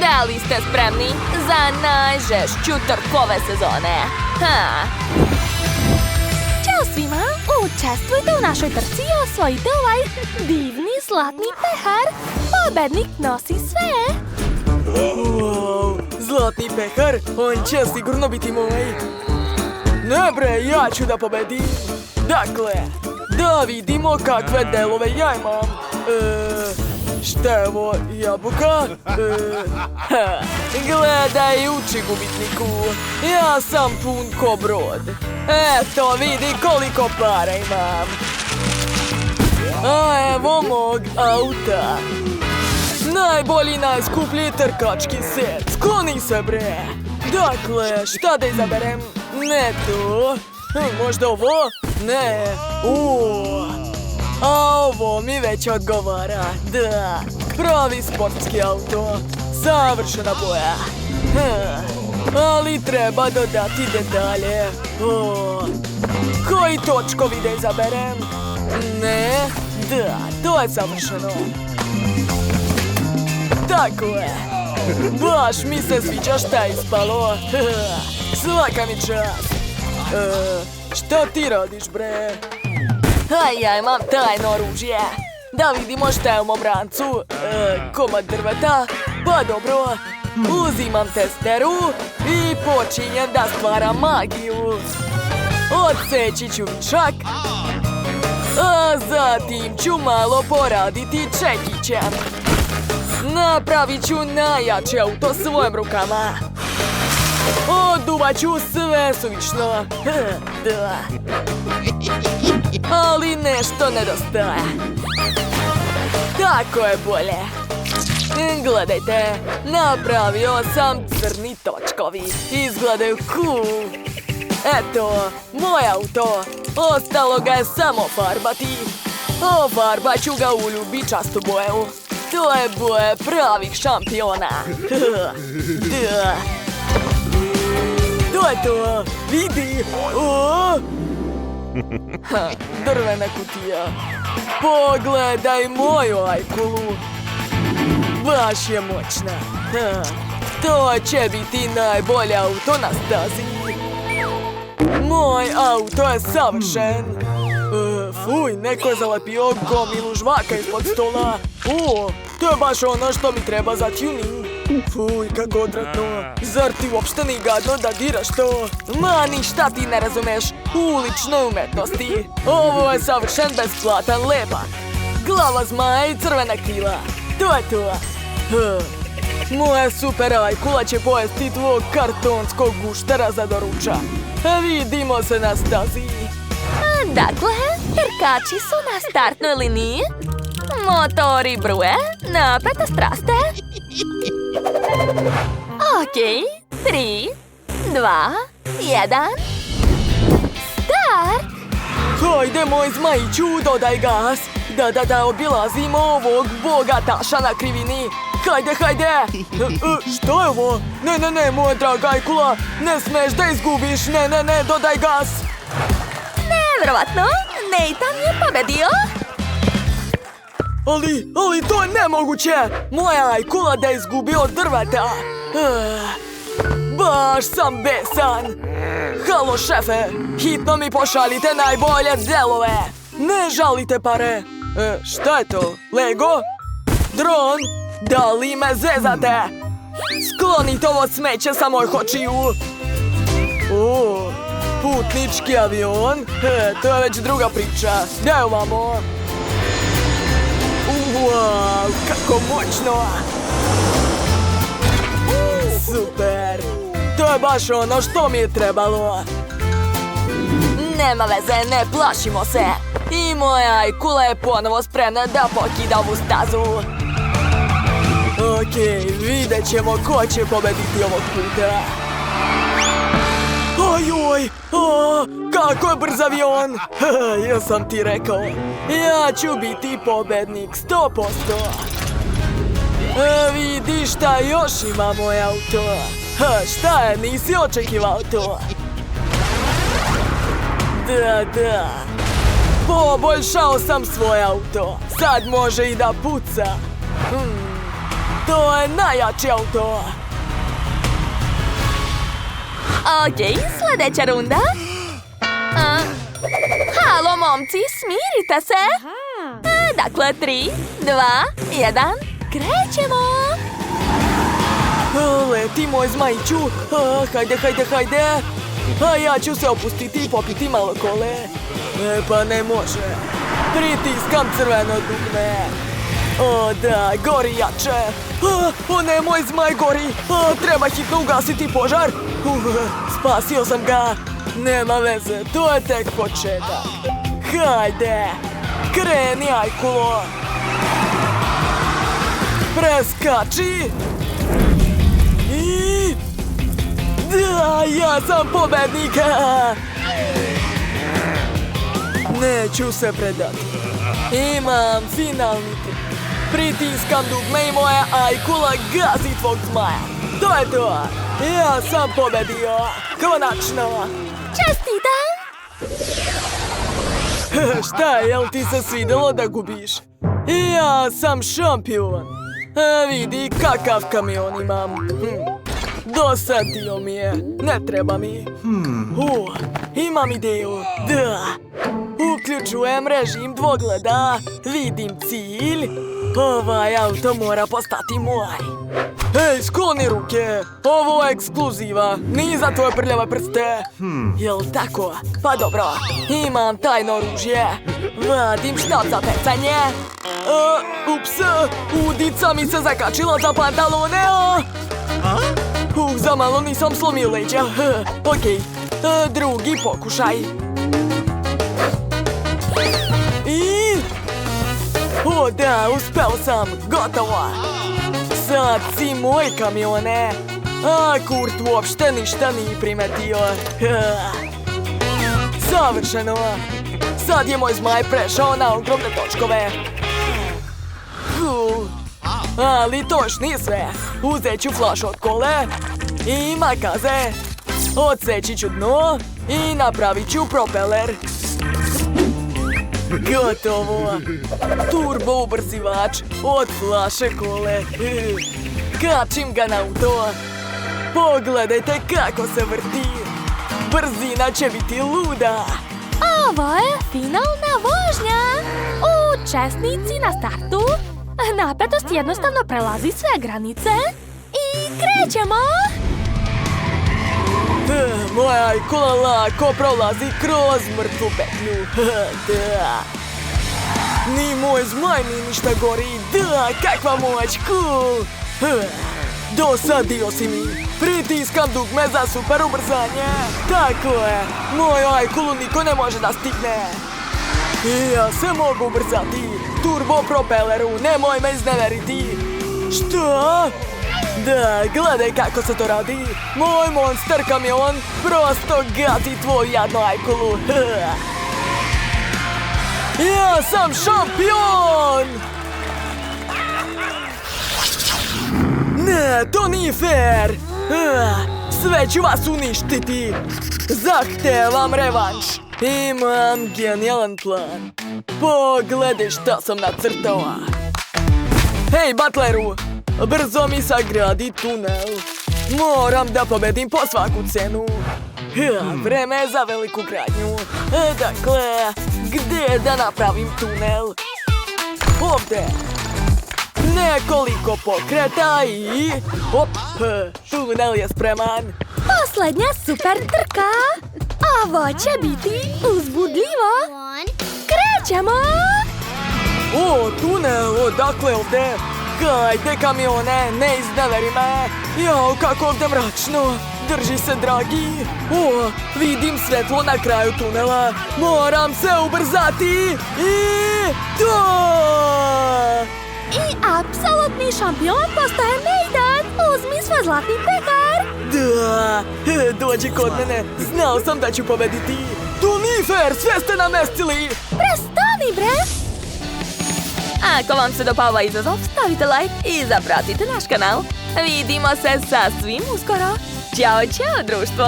Da li ste spremni za najžešću trkove sezone? Ćao svima! Učestvujte u našoj trci i osvojite ovaj divni zlatni pehar. Pobednik nosi sve! Wow, zlatni pehar, on će sigurno biti moj. Ne bre, ja ću da pobedim. Dakle, da vidimo kakve delove ja imam. Šta je ovo, jabuka? Gledaj, uči gubitniku. Ja sam pun ko brod. Eto, vidi koliko para imam. A evo mog auta. Najbolji, najskuplji trkački set. Skloni se, bre. Dakle, šta da izaberem? Ne to. Možda ovo? Ne. A ovo mi već odgovara. Da, pravi sportski auto. Savršena boja. Ali treba dodati detalje. Koji točkovi da izaberem? Ne. Da, to je savršeno. Tako je. Baš mi se sviđa šta je ispalo. Svaka mi čast. Šta ti radiš, bre? Ja imam tajno oružje. Da vidimo šta je u mom rancu. Komad drveta. Pa dobro. Uzimam testeru i počinjem da stvaram magiju. Odseći ću višak. A zatim ću malo poraditi čekićem. Napravit ću najjače auto svojim rukama. Oduvat ću sve suvišno. Da. Ali nešto nedostaje. Tako je bolje. Gledajte, napravio sam crni točkovi. Izgledaju cool. Eto, moj auto. Ostalo ga je samo farbati. Ofarbat ću ga u ljubičastu boju. To je boje pravih šampiona. Da. To je to. Vidi. Drvena kutija. Pogledaj moju ajkulu. Baš je moćna. To će biti najbolje auto na stazi. Moj auto je savršen. Fuj, neko je zalepio gomilu žvaka ispod stola. To je baš ono što mi treba za tuning. Fuj, kako odvratno. Zar ti uopšte nije gadno da diraš to? Ma, ništa ti ne razumeš u uličnoj umetnosti. Ovo je savršen besplatan lepak. Glava zmaja i crvena krila. To je to. Moja super ajkula će pojesti tvog kartonskog guštera za doručak. Vidimo se na stazi. Dakle, trkači su na startnoj liniji. Motori bruje, napete straste. Okej, 3, 2, 1. Start! Hajde, moj zmajiću, dodaj gas. Da, obilazimo ovog bogataša na krivini. Hajde. Što je ovo? Ne, moja draga ajkula. Ne smeš da izgubiš. Ne, dodaj gas. Nevjerovatno, Nathan je pobedio. Ali to je nemoguće. Moja ajkula da je izgubio od drveta. Baš sam besan. Halo, šefe, hitno mi pošaljite najbolje delove. Ne žalite pare. Šta je to? Lego? Dron? Da li me zezate? Sklonite ovo smeće sa mojih očiju. Putnički avion? To je već druga priča. Daj ovamo. Wow, kako moćno. Super. To je baš ono što mi je trebalo. Nema veze, ne plašimo se. I moja ajkula je ponovo spremna da pokida ovu stazu. Okej, vidjet ćemo ko će pobediti ovog puta. Ojoj, kako je brz avion. Ja sam ti rekao. Ja ću biti pobednik 100%. Vidi šta još ima moj auto. Šta je, nisi očekivao to? Da. Poboljšao sam svoj auto. Sad može i da puca. To je najjači auto. Okej, sljedeća runda. Halo, momci, smirite se. Dakle, 3, 2, 1, krećemo. Leti, moj zmajiću. Hajde. A ja ću se opustiti i popiti malo kole. Pa ne može. Pritiskam crveno dugme. O da, gori jače. O ne, moj zmaj gori. Treba hitno ugasiti požar. Spasio sam ga. Nema veze, to je tek početak. Hajde, kreni, ajkulo. Preskači. I... Da, ja sam pobednik. Neću se predati. Imam finalni trik. Pritiskam dugme i moja ajkula gazi tvog zmaja. To je to. Ja sam pobedio. Konačno. Čestitam. Šta, jel ti se svidelo da gubiš? Ja sam šampion. Vidi kakav kamion imam. Dosadio mi je. Ne treba mi. Imam ideju. Da. Uključujem režim dvogleda. Vidim cilj. Ovaj auto mora postati moj. Ej, skloni ruke! Ovo je ekskluziva, ni za tvoje prljave prste. Jel tako? Pa dobro, imam tajno oružje. Vadim štap za pecanje. Ups, udica mi se zakačila za pantalone. Za malo nisam slomio leđa. Okej, drugi pokušaj. O da, uspeo sam, gotovo. Sad si moj, kamione. A Kurt uopšte ništa nije primetio. Savršeno. Sad je moj zmaj prešao na ogromne točkove. Ali to još nije sve. Uzet ću flašu od kole i makaze. Odseći ću dno i napravit ću propeler. Gotovo! Turbo ubrzivač od flaše kole. Kačim ga na auto. Pogledajte kako se vrti. Brzina će biti luda. Ovo je finalna vožnja. Učesnici na startu. Napetost jednostavno prelazi sve granice. I krećemo. Moja ajkula lako prolazi kroz mrtvu petlju. Da. Ni moj zmaj ni ništa gori. Da, kakva moć, cool. Dosadio si mi. Pritiskam dugme za super ubrzanje. Tako je. Moju ajkulu niko ne može da stigne. I ja se mogu ubrzati. Turbo propeleru, nemoj me izneveriti. Šta? Da, gledaj kako se to radi. Moj monster kamion prosto gazi tvoju jadnu ajkulu. Ja sam šampion! Ne, to nije fair! Sve ću vas uništiti! Zahtevam revanš! Imam genijalan plan. Pogledaj šta sam nacrtao. Hej, Butleru! Brzo mi sagradi tunel. Moram da pobedim po svaku cenu. Vreme je za veliku gradnju. Dakle, gdje da napravim tunel? Ovdje. Nekoliko pokreta i... Hop, tunel je spreman. Posljednja super trka. Ovo će biti uzbudljivo. Krećemo! O, tunel, odakle ovdje? Hajde, kamione, ne izneveri me. Jao, kako ovdje mračno. Drži se, dragi. O, vidim svetlo na kraju tunela. Moram se ubrzati. I to! I apsolutni šampion postaje Nathan. Uzmi svoj zlatni pehar. Da, dođi kod mene. Znao sam da ću pobediti. To nije fair, sve ste namestili. Prestani, bre. Ako vam se dopao ovaj izazov, stavite like i zapratite naš kanal. Vidimo se sasvim uskoro. Ćao, ćao, društvo!